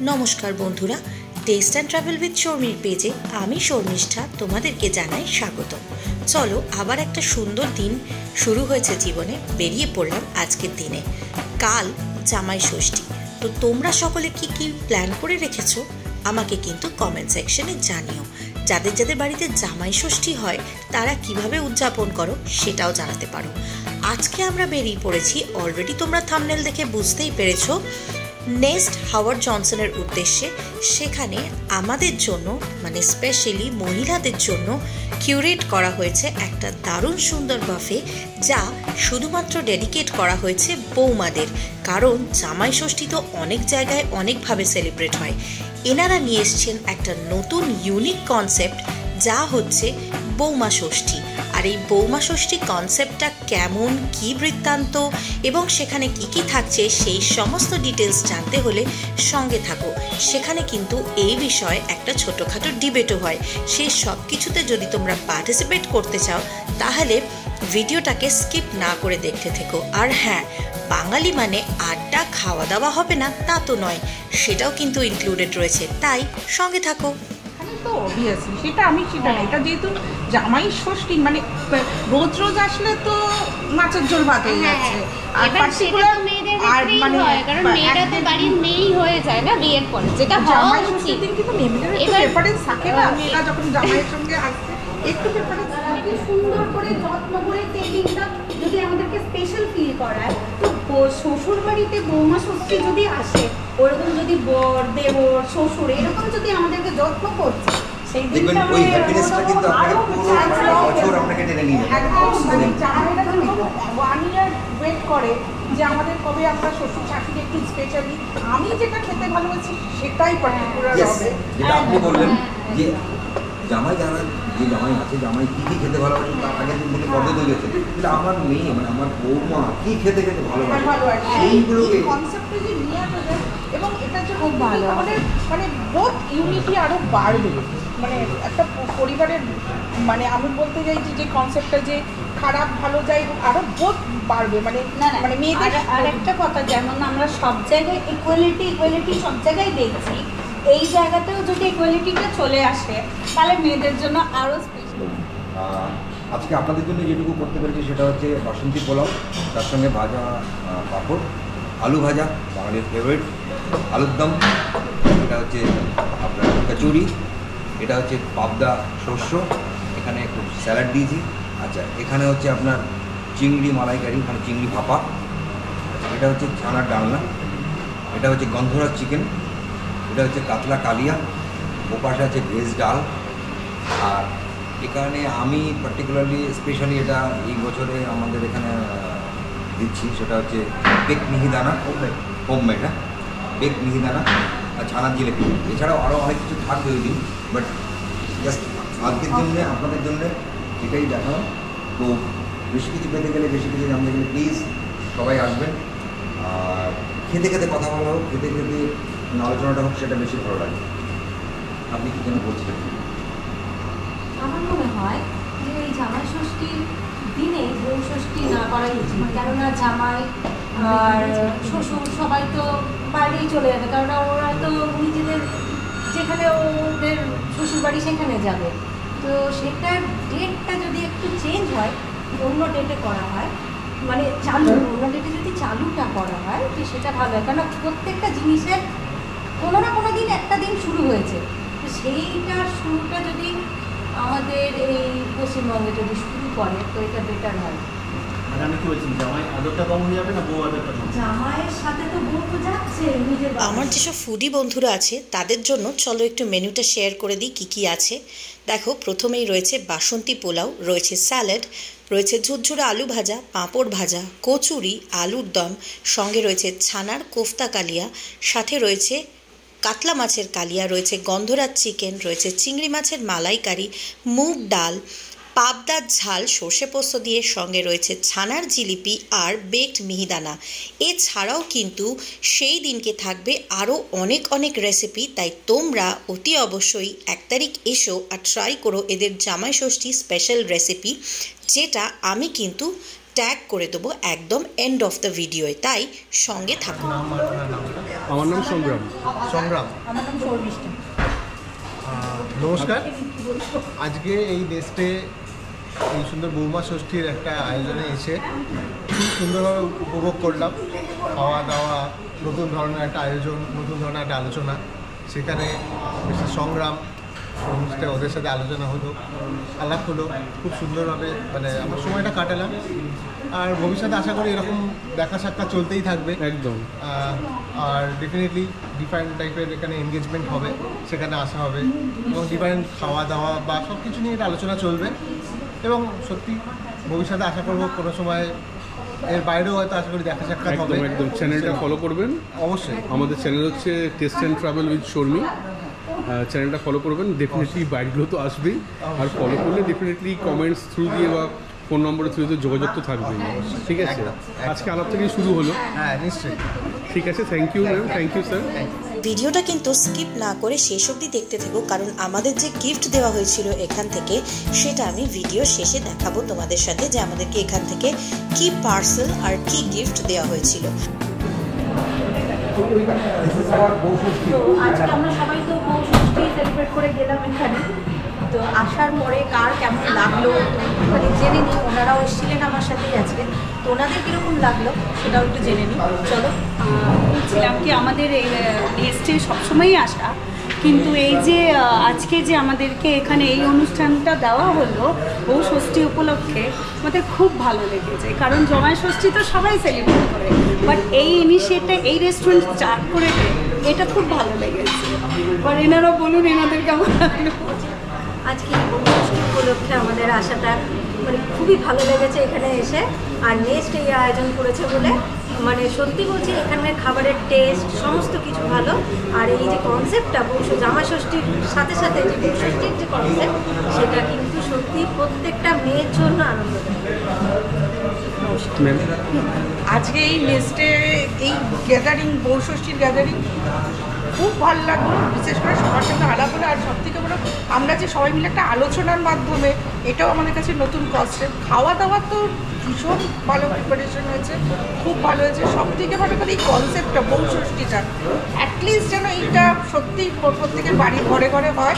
নমস্কার বন্ধুরা, test and travel with শর্মির পেজে আমি শর্মিষ্ঠা তোমাদেরকে জানাই স্বাগত। চলো, আবার একটা সুন্দর দিন শুরু হয়েছে জীবনে, বেরিয়ে পড়লাম আজকের দিনে। কাল জামাই ষষ্ঠী, তো তোমরা সকলে কি কি প্ল্যান করে রেখেছো আমাকে কিন্তু কমেন্ট সেকশনে জানিও। যাদের যাদের বাড়িতে জামাই ষষ্ঠী হয় তারা কিভাবে উদযাপন করো সেটাও জানাতে পারো। আজকে আমরা বেরিয়ে পড়েছি, অলরেডি তোমরা থাম্বনেল দেখে বুঝতেই পেরেছো, নেস্ট হাওয়ার্ড জনসনের উদ্দেশ্যে। সেখানে আমাদের জন্য মানে স্পেশালি মহিলাদের জন্য কিউরেট করা হয়েছে একটা দারুণ সুন্দর বাফে, যা শুধুমাত্র ডেডিকেট করা হয়েছে বৌমাদের। কারণ জামাই ষষ্ঠী তো অনেক জায়গায় অনেকভাবে সেলিব্রেট হয়, এনারা নিয়ে এসছেন একটা নতুন ইউনিক কনসেপ্ট, যা হচ্ছে বৌমা ষষ্ঠী। আর এই বৌমা ষষ্ঠী কনসেপ্টটা কেমন, কি বৃত্তান্ত এবং সেখানে কি কি থাকছে সেই সমস্ত ডিটেলস জানতে হলে সঙ্গে থাকো। সেখানে কিন্তু এই বিষয়ে একটা ছোটোখাটো ডিবেটও হয়। সেই সব কিছুতে যদি তোমরা পার্টিসিপেট করতে চাও তাহলে ভিডিওটাকে স্কিপ না করে দেখতে থেকো। আর হ্যাঁ, বাঙালি মানে আড্ডা খাওয়া দাওয়া হবে না তা তো নয়, সেটাও কিন্তু ইনক্লুডেড রয়েছে, তাই সঙ্গে থাকো। তো অবভিয়াসলি সেটা না, এটা যেহেতু জামাই ষষ্ঠী মানে রোজ রোজ আসলে তো মাছের ঝোল ভাত হয়ে যাচ্ছে। আর পার্টিকুলার মেয়েদের ক্ষেত্রেই হয়, কারণ মেয়েরা তো বাড়ির মেয়েই হয়ে যায় না বিয়ের পরে, যেটা হওয়া উচিত। কিন্তু মেয়েদের একটু প্রেফারেন্স থাকে না, মেয়েরা যখন জামাইয়ের সঙ্গে আসছে একটু প্রেফারেন্স থাকে। সুন্দর করে যত্ন করে টেবিলটা যদি আমাদেরকে স্পেশাল ফিল করায়, তো শ্বশুর বাড়িতে বৌমা ষষ্ঠী যদি আসে, ওরকম যদি বর দেবর শ্বশুর এরকম যদি আমাদেরকে যত্ন করছে, সেই দিনটা ওই হ্যাপিনেসটা কিন্তু আপনাকে পুরো বছর আপনাকে টেনে নিয়ে যাবে। একদম মানে যারা এটা ধরুন 1 ইয়ার ওয়েট করে যে আমাদের কবে আমরা শ্বশুর শাশুড়ি একটু স্পেশালি, আমি যেটা খেতে ভালোবাসি সেটাই পার্টিকুলার হবে। যেটা আপনি বললেন যে জামাই জানা যে জামাই আছে, জামাই কী কী খেতে ভালোবাসে তার আগের দিন থেকে পর্দা তৈরি হচ্ছে, কিন্তু আমার মেয়ে মানে আমার বৌমা কী খেতে ভালোবাসে সেইগুলোকে কনসেপ্টে যে নিয়ে আসা যায়, এবং এটা যে খুব ভালো আমাদের মানে বোথ ইউনিটি আরও বাড়বে। মানে একটা পরিবারের মানে আমি বলতে চাইছি যে কনসেপ্টটা যে খারাপ ভালো যাই আরও বোধ বাড়বে। মানে না না, মানে মেয়েদের আর একটা কথা, যেমন আমরা সব জায়গায় ইকুয়ালিটি সব জায়গায় দেখছি, এই জায়গাতেও যদি ইকুয়ালিটিটা চলে আসে তাহলে মেয়েদের জন্য আরও স্পেশাল। আজকে আপনাদের জন্য যেটুকু করতে পেরেছি সেটা হচ্ছে বাসন্তী পোলাও, তার সঙ্গে ভাজা পাঁপড়, আলু ভাজা বাঙালির ফেভারিট, আলুর দম, এটা হচ্ছে আপনার কচুরি, এটা হচ্ছে পাবদা শস্য, এখানে একটু স্যালাড দিয়েছি। আচ্ছা, এখানে হচ্ছে আপনার চিংড়ি মালাইকারি, মানে চিংড়ি ভাপা, এটা হচ্ছে ছানার ডালনা, এটা হচ্ছে গন্ধরাজ চিকেন, এটা হচ্ছে কাতলা কালিয়া, ওপাশে আছে ভেজ ডাল। আর এখানে আমি পার্টিকুলারলি স্পেশালি এটা এই বছরে আমাদের এখানে দিচ্ছি, সেটা হচ্ছে বেক মিহিদানা, হোমমেড, হ্যাঁ, বেক মিহিদানা আর ছানার জিলেপি। এছাড়াও আরও অনেক কিছু থাকবে ওই দিন, বাট জাস্ট আজকের জন্যে আপনাদের জন্যে এটাই দেখানো। তো বেশি কিছু পেতে গেলে, বেশি কিছু জানতে গেলে প্লিজ সবাই আসবেন। আর খেতে খেতে কথা বলা হোক, খেতে খেতে আলোচনাটা হোক, সেটা বেশি ভালো লাগে। আপনি কি যেন বলছিলেন? আমার মনে হয় যে এই জামাই ষষ্ঠীর দিনে বউ ষষ্ঠী না করাই উচিত, কেননা জামাই আর শ্বশুর সবাই তো বাইরেই চলে যাবে, কারণ ওরা তো নিজেদের যেখানে ওদের শ্বশুর বাড়ি সেখানে যাবে। তো সেটার ডেটটা যদি একটু চেঞ্জ হয়, অন্য ডেটে করা হয়, মানে অন্য ডেটে যদি চালুটা করা হয়, তো সেটা ভালো হয়। কারণ প্রত্যেকটা জিনিসের কোনো না কোনো দিন একটা দিন শুরু হয়েছে, তো সেইটার শুরুটা যদি আমাদের এই পশ্চিমবঙ্গে যদি শুরু করে তো এটা বেটার হয়। আমি কি বলছি, জামাই আদরটা কম হয়ে যাবে না বউ আদরটা কম? জামাইয়ের সাথে তো বউ তো যাচ্ছে নিজের। আমার যেসব ফুডি বন্ধুরা আছে তাদের জন্য চলো একটু মেনুটা শেয়ার করে দিই কী কী আছে। দেখো, প্রথমেই রয়েছে বাসন্তী পোলাও, রয়েছে স্যালাড, রয়েছে ঝুরঝুরে আলু ভাজা, পাঁপড় ভাজা, কচুরি, আলুর দম, সঙ্গে রয়েছে ছানার কোফতা কালিয়া, সাথে রয়েছে কাতলা মাছের কালিয়া, রয়েছে গন্ধরাজ চিকেন, রয়েছে চিংড়ি মাছের মালাইকারি, মুগ ডাল, পাবদার ঝাল সর্ষে পোস্ত দিয়ে, সঙ্গে রয়েছে ছানার জিলিপি আর বেকড মিহিদানা। এছাড়াও কিন্তু সেই দিনকে থাকবে আরও অনেক অনেক রেসিপি, তাই তোমরা অতি অবশ্যই 1 তারিখ এসো আর ট্রাই করো এদের জামাই ষষ্ঠী স্পেশাল রেসিপি, যেটা আমি কিন্তু ট্যাগ করে দেবো একদম এন্ড অফ দ্য ভিডিওয়ে, তাই সঙ্গে থাকুন। আমার নাম সংগ্রাম। আমার নাম শর্মিষ্ঠা। নমস্কার। আজকে এই নেস্টে এই সুন্দর বৌমা ষষ্ঠীর একটা আয়োজনে এসে খুব সুন্দরভাবে উপভোগ করলাম। খাওয়া দাওয়া, নতুন ধরনের একটা আয়োজন, নতুন ধরনের একটা আলোচনা। সেখানে মিস্টার সংগ্রাম শর্মিষ্ঠা, ওদের সাথে আলোচনা হলো, আলাপ হলো, খুব সুন্দরভাবে মানে আমার সময়টা কাটালাম। আর ভবিষ্যতে আশা করি এরকম দেখা সাক্ষাৎ চলতেই থাকবে একদম। আর ডেফিনেটলি ডিফারেন্ট টাইপের এখানে এনগেজমেন্ট হবে, সেখানে আসা হবে এবং ডিফারেন্ট খাওয়া দাওয়া বা সব কিছু নিয়ে এটা আলোচনা চলবে। এবং সত্যি ভবিষ্যতে আশা করবো কোনো সময় এর বাইরেও হয়তো আশা করি দেখা সাক্ষাৎ হবে। একদম চ্যানেলটা ফলো করবেন অবশ্যই। আমাদের চ্যানেল হচ্ছে test and travel with Sharmi. চ্যানেলটা ফলো করবেন, ডেফিনেটলি বাইকগুলো তো আসবেই। আর ফলো করলে ডেফিনেটলি কমেন্টস থ্রু দিয়ে বা ফোন নম্বরের থ্রু দিয়ে যোগাযোগ তো থাকবেই। ঠিক আছে, আজকে আলাপ থেকেই শুরু হলো। হ্যাঁ, নিশ্চয়ই। ঠিক আছে, thank you ma'am, thank you sir. ভিডিওটা কিন্তু স্কিপ না করে শেষ অবধি দেখতে থাকো, কারণ আমাদের যে গিফট দেওয়া হয়েছিল এখান থেকে সেটা আমি ভিডিও শেষে দেখাবো তোমাদের সাথে, যে আমাদেরকে এখান থেকে কি পার্সেল আর কি গিফট দেওয়া হয়েছিল। তো আজকে আমরা সবাই তো বউ ষষ্ঠী সেলিব্রেট করে গেলাম এখানে। তো আসার পরে কার কেমন লাগলো মানে জেনে নিই। ওনারাও এসেছিলেন আমার সাথেই আজকে, তো ওনাদের কীরকম লাগলো সেটাও একটু জেনে নিই। চলো। বলছিলাম কি আমাদের এই নেস্টে সবসময়ই আসা, কিন্তু এই যে আজকে যে আমাদেরকে এখানে এই অনুষ্ঠানটা দেওয়া হলো বউ ষষ্ঠী উপলক্ষে, আমাদের খুব ভালো লেগেছে। কারণ জামাই ষষ্ঠী তো সবাই সেলিব্রেট করে, বাট এই ইনিশিয়েটিভ এই রেস্টুরেন্ট স্টার্ট করে এটা খুব ভালো লেগেছে। আর এনারা বলুন এনাদের কেমন লাগলো। আজকে বউ ষষ্ঠী উপলক্ষে আমাদের আসাটা মানে খুবই ভালো লেগেছে এখানে এসে। আর নেক্সট এই আয়োজন করেছে বলে মানে সত্যি বলছি এখানের খাবারের টেস্ট সমস্ত কিছু ভালো। আর এই যে কনসেপ্টটা জামা ষষ্ঠীর সাথে সাথে যে বউ ষষ্ঠীর যে কনসেপ্ট, সেটা কিন্তু সত্যি প্রত্যেকটা মেয়ের জন্য আনন্দদায়ক। আজকে এই নেস্টে এই গ্যাদারিং, বউ ষষ্ঠীর গ্যাদারিং খুব ভালো লাগলো, বিশেষ করে সবার সঙ্গে আলাপ হলো। আর সব থেকে বড় আমরা যে সবাই মিলে একটা আলোচনার মাধ্যমে, এটাও আমাদের কাছে নতুন কনসেপ্ট। খাওয়া দাওয়া তো ভীষণ ভালো প্রিপারেশন হয়েছে, খুব ভালো হয়েছে। সব থেকে ভালো করে এই কনসেপ্টটা বউ ষষ্ঠীটা অ্যাটলিস্ট যেন এইটা সত্যি প্রত্যেকের বাড়ি ঘরে ঘরে হয়,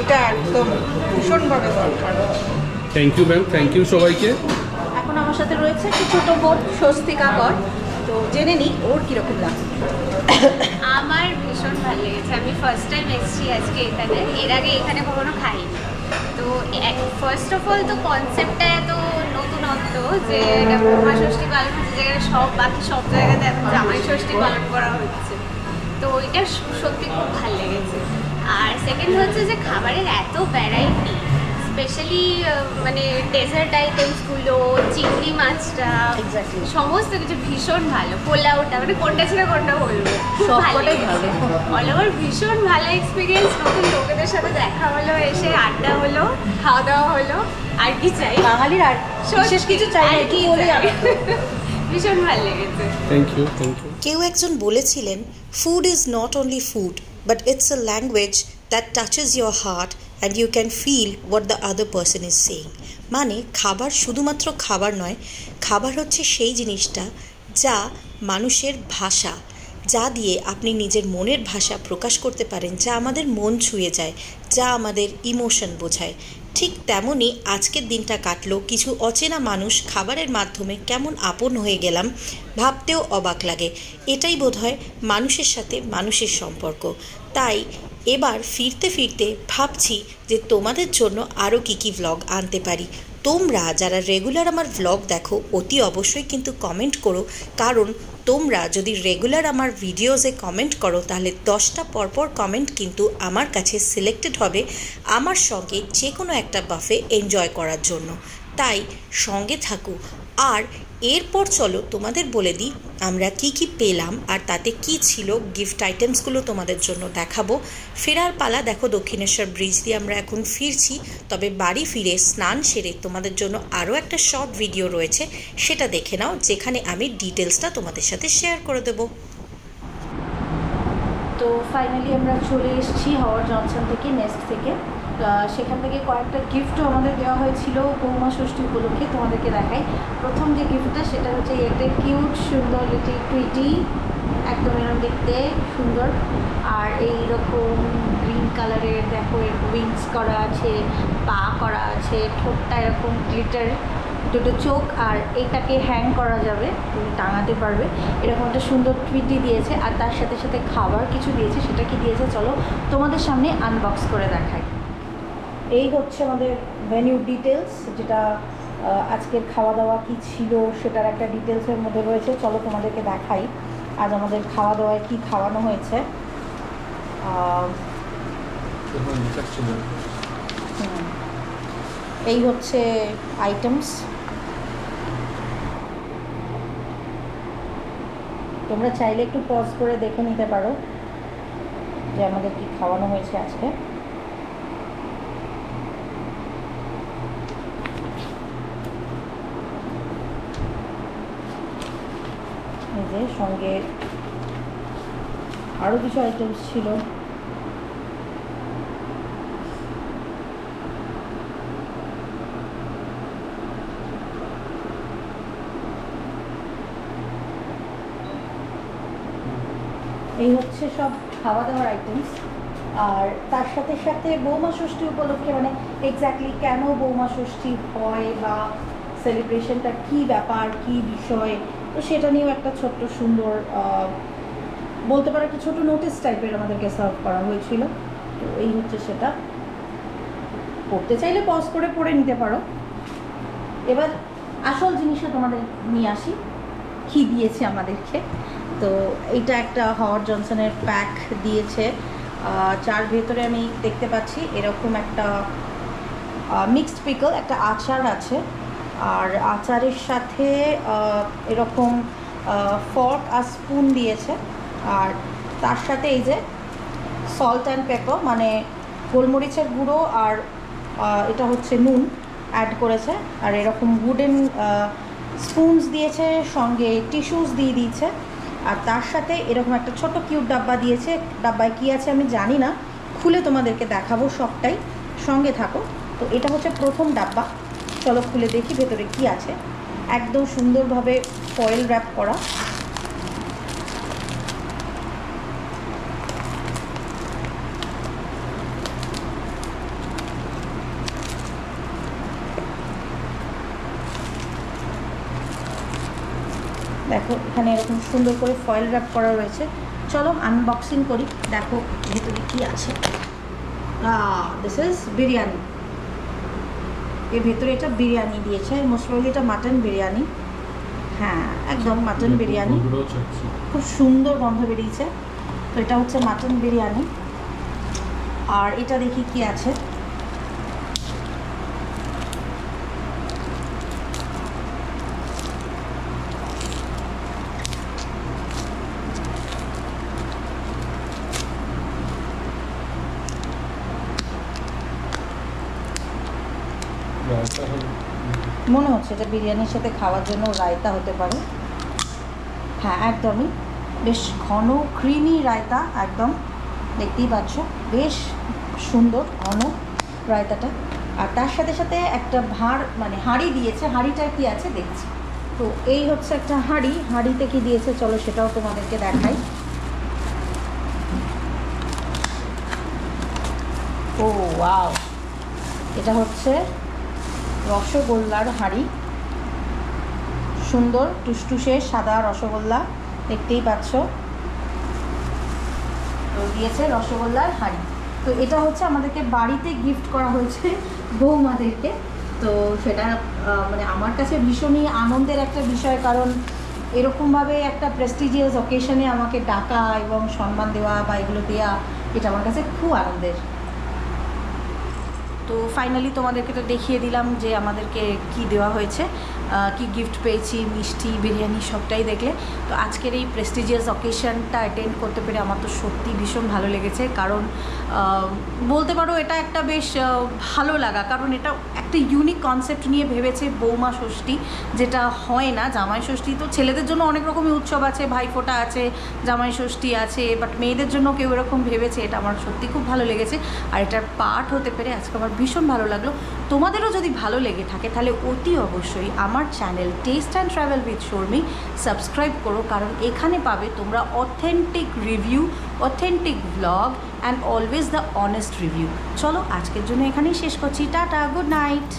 এটা একদম ভীষণভাবে দরকার। Thank you ma'am, thank you সবাইকে। এখন আমার সাথে রয়েছে একটি ছোট বোন স্বস্তিকা কর, তো জেনে নিই ওর কীরকম লাগে। আমার ভীষণ ভালো লেগেছে। আমি ফার্স্ট টাইম এসেছি আজকে এখানে, এর আগে এখানে কখনো খাইনি। তো ফার্স্ট অফ অল তো কনসেপ্টটা এত নতুনত্ব যে এটা বৌমা ষষ্ঠী পালন হচ্ছে, যেখানে বাকি সব জায়গাতে এখন জামাই ষষ্ঠী পালন করা হচ্ছে। তো এটা সত্যি খুব ভালো লেগেছে। আর সেকেন্ড হচ্ছে যে খাবারের এত ভ্যারাইটি, স্পেশালি মানে ডেজার্ট আইটেমসগুলো, চিংড়ি মাছটা, সমস্ত কিছু ভীষণ ভালো। পোলাওটা মানে কোনটা ছিল কোনটা বলবো, সবটাই ভালো। অল ওভার ভীষণ ভালো এক্সপিরিয়েন্স। নতুন লোকেদের সাথে দেখা হলো, এসে আড্ডা হলো, খাওয়া দাওয়া হলো, আর কি চাই বাঙালির আর বিশেষ কিছু চাই না, কি ভীষণ ভালো লেগেছে। Thank you, thank you. কেউ একজন বলেছিলেন, food is not only food but it's a language that touches your heart and you can feel what the other person is saying. মানে খাবার শুধুমাত্র খাবার নয়, খাবার হচ্ছে সেই জিনিসটা যা মানুষের ভাষা, যা দিয়ে আপনি নিজের মনের ভাষা প্রকাশ করতে পারেন, যা আমাদের মন ছুঁয়ে যায়, যা আমাদের ইমোশন বোঝায়। ঠিক তেমনই আজকের দিনটা কাটলো। কিছু অচেনা মানুষ খাবারের মাধ্যমে কেমন আপন হয়ে গেলাম, ভাবতেও অবাক লাগে। এটাই বোধহয় মানুষের সাথে মানুষের সম্পর্ক। তাই এবার ফিরতে ফিরতে ভাবছি যে তোমাদের জন্য আরও কী ভ্লগ আনতে পারি। তোমরা যারা রেগুলার আমার ভ্লগ দেখো অতি অবশ্যই কিন্তু কমেন্ট করো, কারণ তোমরা যদি রেগুলার আমার ভিডিওসে কমেন্ট করো তাহলে 10টা পরপর কমেন্ট কিন্তু আমার কাছে সিলেক্টেড হবে আমার সঙ্গে যে কোনো একটা বাফে এনজয় করার জন্য। তাই সঙ্গে থাকো। আর এরপর চলো তোমাদের বলে দিই আমরা কি কি পেলাম আর তাতে কি ছিল। গিফট আইটেমসগুলো তোমাদের জন্য দেখাবো। ফেরার পালা। দেখো দক্ষিণেশ্বর ব্রিজ দিয়ে আমরা এখন ফিরছি, তবে বাড়ি ফিরে স্নান সেরে তোমাদের জন্য আরও একটা শর্ট ভিডিও রয়েছে, সেটা দেখে নাও, যেখানে আমি ডিটেলসটা তোমাদের সাথে শেয়ার করে দেবো। তো ফাইনালি আমরা চলে এসেছি হাওড় জংশন থেকে, নেস্ট থেকে। তো সেখান থেকে কয়েকটা গিফটও আমাদের দেওয়া হয়েছিল বৌমা ষষ্ঠী উপলক্ষে। তোমাদেরকে দেখাই। প্রথম যে গিফটটা সেটা হচ্ছে একটা কিউট সুন্দর লিটিল টুইটি, একদম এরকম দেখতে সুন্দর। আর এইরকম গ্রিন কালারের দেখো উইংস করা আছে, পা করা আছে, ঠোঁটটা এরকম গ্লিটার, দুটো চোখ, আর এইটাকে হ্যাং করা যাবে, তুমি টাঙাতে পারবে। এরকম একটা সুন্দর টুইটি দিয়েছে। আর তার সাথে সাথে খাবার কিছু দিয়েছে। সেটা কি দিয়েছে চলো তোমাদের সামনে আনবক্স করে দেখাই। এই হচ্ছে আমাদের ভেনিউ ডিটেলস, যেটা আজকের খাওয়া দাওয়া কি ছিল সেটার একটা ডিটেলসের মধ্যে রয়েছে। চলো তোমাদেরকে দেখাই আজ আমাদের খাওয়া দাওয়ায় কি খাওয়ানো হয়েছে। এই হচ্ছে আইটেমস। তোমরা চাইলে একটু পজ করে দেখে নিতে পারো যে আমাদের কি খাওয়ানো হয়েছে আজকে। এই যে সঙ্গে আরও কিছু আইটেমস ছিল। এই হচ্ছে সব খাওয়া দাওয়ার আইটেমস। আর তার সাথে সাথে বৌমা ষষ্ঠী উপলক্ষে মানে এক্স্যাক্টলি কেন বৌমা ষষ্ঠী হয় বা সেলিব্রেশনটা কি ব্যাপার, কি বিষয়, তো সেটা নিয়েও একটা ছোট্ট সুন্দর বলতে পারো একটা ছোটো নোটিস টাইপের আমাদেরকে সার্ভ করা হয়েছিল। তো এই হচ্ছে সেটা। পড়তে চাইলে পজ করে পড়ে নিতে পারো। এবার আসল জিনিসটা তোমাদের নিয়ে আসি, কি দিয়েছে আমাদেরকে। তো এইটা একটা হাওয়ার্ড জনসনের প্যাক দিয়েছে, যার ভেতরে আমি দেখতে পাচ্ছি এরকম একটা মিক্সড পিকল, একটা আচার আছে। আর আচারের সাথে এরকম ফর্ক আর স্পুন দিয়েছে। আর তার সাথে এই যে সল্ট অ্যান্ড পেপার মানে গোলমরিচের গুঁড়ো আর এটা হচ্ছে নুন অ্যাড করেছে। আর এরকম উডেন স্পুনস দিয়েছে, সঙ্গে টিস্যুস দিয়ে দিয়েছে। আর তার সাথে এরকম একটা ছোট কিউট ডাব্বা দিয়েছে। ডাব্বায় কী আছে আমি জানি না, খুলে তোমাদেরকে দেখাবো সবটাই, সঙ্গে থাকো। তো এটা হচ্ছে প্রথম ডাব্বা, চলো খুলে দেখি ভেতরে কি আছে। একদম সুন্দরভাবে ফয়েল র্যাপ করা। দেখো এখানে এরকম সুন্দর করে ফয়েল র্যাপ করা রয়েছে। চলো আনবক্সিং করি, দেখো ভেতরে কি আছে। This is biryani. এর ভেতরে এটা বিরিয়ানি দিয়েছে, মোস্ট প্রবাবলি এটা মাটন বিরিয়ানি। হ্যাঁ একদম মাটন বিরিয়ানি, খুব সুন্দর গন্ধ বেরিয়েছে। তো এটা হচ্ছে মাটন বিরিয়ানি। আর এটা দেখি কি আছে। মনে হচ্ছে এটা বিরিয়ানির সাথে খাওয়ার জন্য রায়তা হতে পারে। হ্যাঁ একদমই, বেশ ঘন ক্রিমি রায়তা, একদম দেখতেই পাচ্ছ বেশ সুন্দর ঘন রায়তাটা। আর তার সাথে সাথে একটা ভাঁড় মানে হাঁড়ি দিয়েছে। হাঁড়িটা কি আছে দেখছি। তো এই হচ্ছে একটা হাঁড়ি। হাঁড়িতে কি দিয়েছে চলো সেটাও তোমাদেরকে দেখাই। ও ওয়াও, এটা হচ্ছে রসগোল্লার হাঁড়ি। সুন্দর টুসটুসে সাদা রসগোল্লা, দেখতেই পাচ্ছ। তো দিয়েছে রসগোল্লার হাঁড়ি। তো এটা হচ্ছে আমাদেরকে বাড়িতে গিফট করা হয়েছে বৌমাদেরকে। তো সেটা মানে আমার কাছে ভীষণই আনন্দের একটা বিষয়, কারণ এরকমভাবে একটা প্রেস্টিজিয়াস অকেশনে আমাকে ডাকা এবং সম্মান দেওয়া বা এগুলো দেওয়া, এটা আমার কাছে খুব আনন্দের। তো ফাইনালি তোমাদেরকে তো দেখিয়ে দিলাম যে আমাদেরকে কি দেওয়া হয়েছে। কি গিফট পেয়েছি, মিষ্টি, বিরিয়ানি সবটাই দেখলে। তো আজকের এই প্রেস্টিজিয়াস অকেশনটা অ্যাটেন্ড করতে পেরে আমার তো সত্যি ভীষণ ভালো লেগেছে। কারণ বলতে পারো এটা একটা বেশ ভালো লাগা, কারণ এটা একটা ইউনিক কনসেপ্ট নিয়ে ভেবেছে বৌমা ষষ্ঠী, যেটা হয় না। জামাই ষষ্ঠী তো ছেলেদের জন্য অনেক রকমই উৎসব আছে, ভাইফোঁটা আছে, জামাই ষষ্ঠী আছে, বাট মেয়েদের জন্য কেউ এরকম ভেবেছে, এটা আমার সত্যি খুব ভালো লেগেছে। আর এটার পার্ট হতে পেরে আজকে আমার ভীষণ ভালো লাগলো। তোমাদেরও যদি ভালো লেগে থাকে তাহলে অতি অবশ্যই আমার channel test and travel with Sharmi subscribe করো, কারণ এখানে পাবে তোমরা authentic review, authentic blog and always the honest review. চলো আজকের জন্য এখানেই শেষ করছি। Tata, good night.